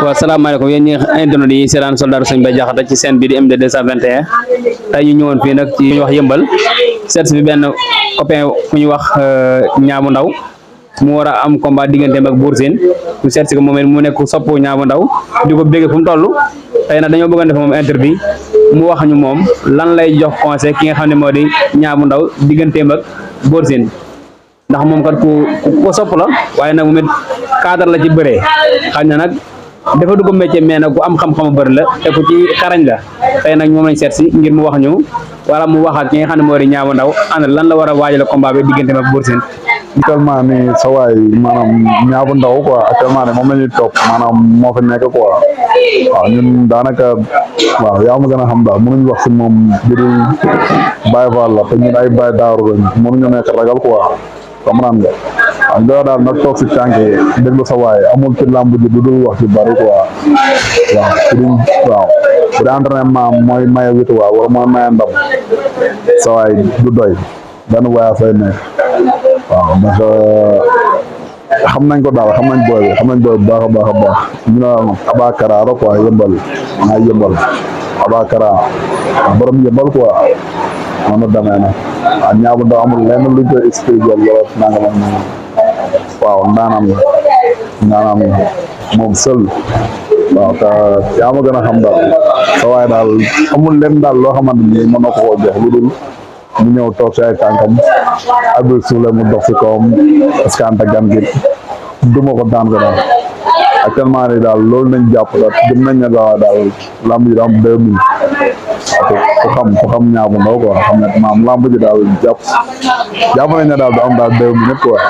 waaw salaamaaleykum yéen ñi internet yi seetaan soldat Sëñ Bay Jaxate ci scène bi di MD 221 tey ñu ñëwoon fii nag ci ñu wax yëmbal seet fi benn copain ku ñu wax ñaamu ndaw mu war a am combat digganteem ak Boursin ñu seet si ko moom mu nekk soppu ñaamu ndaw di ko bégge fu mu toll tey nag dañoo bëggoon def moom interview mu wax ñu moom lan lay jox conseil ki nga xam ne moo di ñaamu ndaw digganteem ak Boursin ndax moom kat ku ko sopp la waaye nag mu met cadre la ci bëree xam na nag dafa dugg métier mais nag ku am xam-xamu bëri la te ku ci xarañ la tey nag moom lañ seet si ngir mu wax ñu wala mu wax ak ki nga xam ne moo di ñaamu ndaw ana lan la war a waajal combat bi diggante ak Boursin. actuellement ni sa waay maanaam ñaamu ndaw quoi actuellement ne moom la ñuy topp maanaam moo fi nekk quoi waaw ñun daanaka waaw yaa ma gën a xam daal mënuñ wax si moom jërul Baye Fall la te ñun ay Baye Daaru lañ mënuñu nekk ragal quoi comprendre nga waaw doo daal nag toog si tànk yi déglu sa waay amul ci làmb ji du dul wax ci bari quoi waaw waaw bu dee entraînement mooy maye witu waaw wala mooy maye ndam sa waay du doy benn waay fay nekk waaw ndax xam nañ ko daal xam nañ booy bu baax a baax a baax ñu ne Abakara la quoi yëmbal maa yëmbal Abakara borom yëmbal quoi noonu demee na waaw ñaabu ndaw amul lenn luñ koy expliqué wala nangam waaw ndaanam moom seul waaw te yaa ma gën a xam daal sa waaye daal amul lenn daal loo xamante ni mën na ko koo jox lu dul mu ñëw toog si ay tànkam abdul suule mu dox si kawam askanta gan gi duma ko daan ko daal actuellement ni daal loolu nañ jàpp daal gëm nañ ne daal lamb ji da am 2000 ku xam ñaabu ndaw quoi xam ne maam lamb ji daal jàpp nañ ne daal du am daal 2000 nit quoi.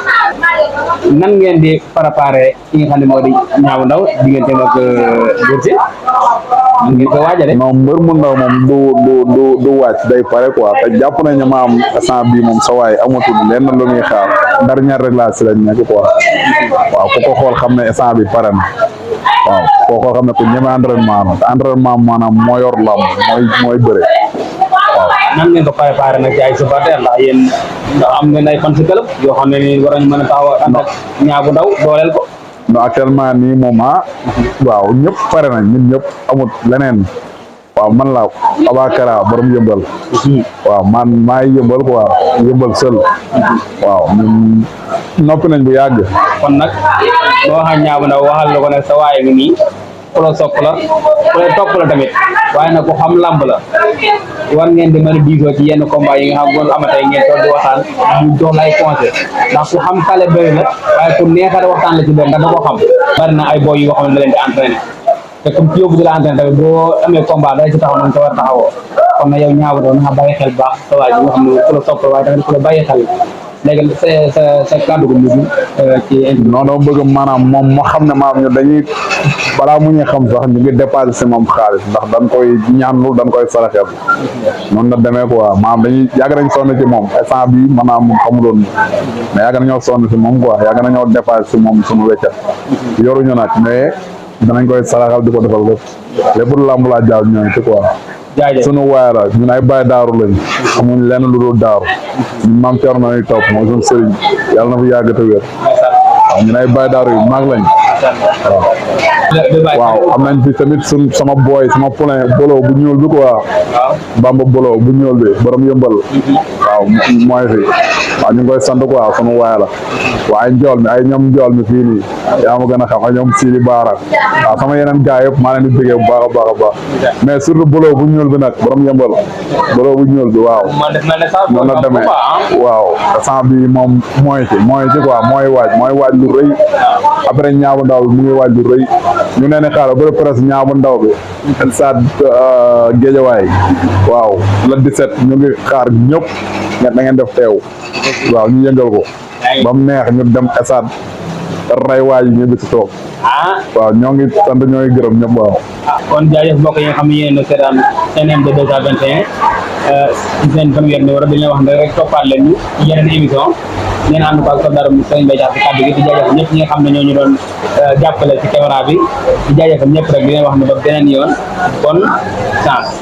nan ngeen di préparé ki nga xam ne moo di ñaabu ndaw diggante ak Boursin nan ngeen ko waajale. non mbër mu ndaw moom du wàcc day pare quoi te jàpp nañ ne maam instant bii moom sa waay amatul lenn lu muy xaar dernière réglage si lañ nekk quoi waaw ku ko xool xam ne instant bi pare na waaw koo xool xam ne ku ñeme entraînement la te entraînement maanaam moo yor lamb mooy bëre waaw. nan ngeen ko préparé nag ci ay supporters ndax yéen ndax am ngeen ay fan si club yoo xam ne nii war nañu mën a taxaw ànd ak ñaabu ndaw dooleel ko. non actuellement nii moom waaw ñëpp pare nañ ñun ñëpp amut leneen waaw man la Abakara borom yëmbal waaw man maay yëmbal quoi yëmbal seul waaw ñun noppi nañ bu yàgg. kon nag boo waxee ñaabu ndaw waxal la ko ne sa waaye ngi nii ku la sopp la ku la topp la tamit waaye nag ku xam lamb la war ngeen di mën a diisoo ci yenn combat yi nga xam bu amatee ngeen toog di waxtaan ñu jox la ay conseil ndax ku xam xale bëri la waaye ku neexal waxtaan la ci bëri ndax da ko xam bari na ay boy yoo xam ne da leen di entraîné te comme ci yóbbu di la entraîné tamit boo amee combat day ci taxaw nañ ko war taxawoo kon nag yow ñaabu doon nga bàyyi xel baax sa waay ji nga xam ne ku la sopp la waaye tamit ku la bàyyi xel léegi sa kàddu gu mujj ci non non bëgg maanaam moom moo xam ne maanaam ñu dañuy balaa mu ñu xam sax ñu ngi dépassé si moom xaalis ndax dañ koy ñaanlu dañ koy saraxel noonu la demee quoi maanaam dañuy yàgg nañ sonn ci moom instant bi maanaam moom xamuloon mais yàgg nañoo sonn si moom quoi yàgg nañoo dépassé si moom suñu weccat yoruñu nag mais danañ koy saraxal di ko defal lépp lu lamb laa jaaw ñooy ci quoi sunu waay la ñun ay Baye Daaru lañ amuñ lenn lu dul daaru ñun maam Thierno nañuy topp mooy suñu sëriñ yàlla na fi yàgg te wér waaw ñun ay Baye Daaru yu mag lañ waaw am nañ fi tamit sama booy sama poulain bolo bu ñuul bi quoi bamba bolo bu ñuul bi borom yëmbal waaw mooy fi waaw ñu ngi koy sant quoi sunu waay la waaw ay njool mi ay ñoom njool mi fii nii yaa ma gën a xam ay ñoom Sidi Baara waaw sama yeneen gars yëpp maa leen di bëggee bu baax a baax a baax mais surtout bolo bu ñuul bi nag borom yëmbal bolo bu ñuul bi waaw noonu la demee waaw sant bi moom mooy ci quoi mooy waaj lu rëy après ñaabu ndaw bi mu ngi waaj lu rëy ñu ne xaaral ba presque ñaabu ndaw bi stade Géejawaay waaw le 17 ñu ngi xaar ñëpp da ngeen def teew waaw ñu yëngal ko ba mu neex ñu dem stade ray waay ñu bi si toog waaw ñoo ngi sant ñoo ngi gërëm ñëpp waaw. kon jaajëf mbokk yi nga xam ne yéen a seetaan MD 221 seen première numéro bi ñu wax ne rek toppaat leen ñu yeneen émission ngeen ànd ko ak soldat Sëñ Bay Jaxate kàddu gi di jaajëfal ñëpp ñi nga xam ne ñoo ñu doon jàppale ci caméra bi di jaajëfal ñëpp rek di leen wax ne ba beneen yoon bonne chance.